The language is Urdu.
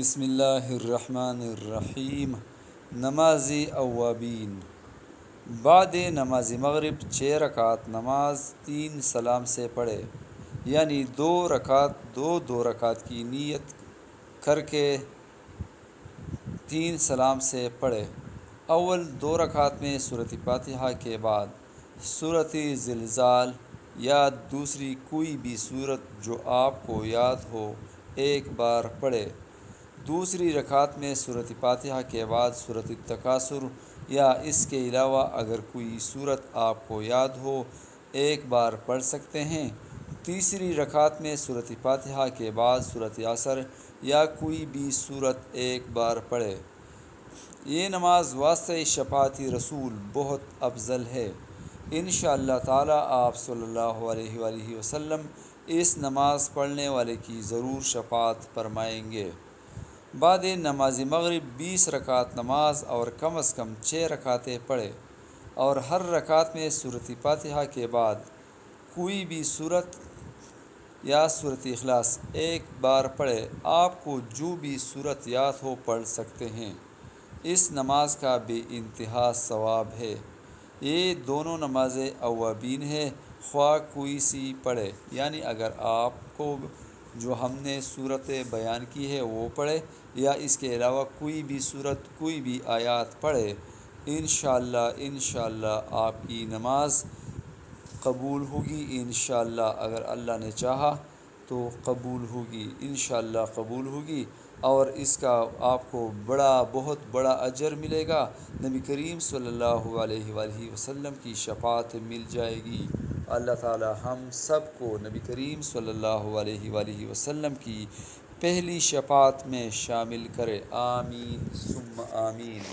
بسم اللہ الرحمن الرحیم۔ نماز اوابین۔ بعد نماز مغرب 6 رکعت نماز 3 سلام سے پڑھے، یعنی 2 رکعت کی نیت کر کے 3 سلام سے پڑھے۔ اول 2 رکعت میں سورۃ فاتحہ کے بعد سورۃ زلزال یا دوسری کوئی بھی سورت جو آپ کو یاد ہو ایک بار پڑھے۔ دوسری رکعت میں سورۃ فاتحہ کے بعد سورۃ التکاثر یا اس کے علاوہ اگر کوئی سورت آپ کو یاد ہو ایک بار پڑھ سکتے ہیں۔ تیسری رکعت میں سورۃ فاتحہ کے بعد سورۃ عصر یا کوئی بھی سورت ایک بار پڑھے۔ یہ نماز واسطہ شفاعت رسول بہت افضل ہے۔ انشاءاللہ تعالی آپ صلی اللہ علیہ وآلہ وسلم اس نماز پڑھنے والے کی ضرور شفاعت فرمائیں گے۔ بعد نماز مغرب 20 رکعت نماز اور کم از کم 6 رکعتیں پڑھے اور ہر رکعت میں سورۃ فاتحہ کے بعد کوئی بھی سورت یا سورۃ اخلاص ایک بار پڑھے۔ آپ کو جو بھی سورت یاد ہو پڑھ سکتے ہیں۔ اس نماز کا بے انتہا ثواب ہے۔ یہ دونوں نمازیں اوابین ہے، خواہ کوئی سی پڑھے، یعنی اگر آپ کو جو ہم نے صورتیں بیان کی ہے وہ پڑھے یا اس کے علاوہ کوئی بھی صورت کوئی بھی آیات پڑھے، انشاءاللہ آپ کی نماز قبول ہوگی۔ انشاءاللہ اگر اللہ نے چاہا تو قبول ہوگی، انشاءاللہ قبول ہوگی اور اس کا آپ کو بہت بڑا اجر ملے گا۔ نبی کریم صلی اللہ علیہ وآلہ وسلم کی شفاعت مل جائے گی۔ اللہ تعالی ہم سب کو نبی کریم صلی اللہ علیہ وآلہ وسلم کی پہلی شفاعت میں شامل کرے۔ آمین ثم آمین۔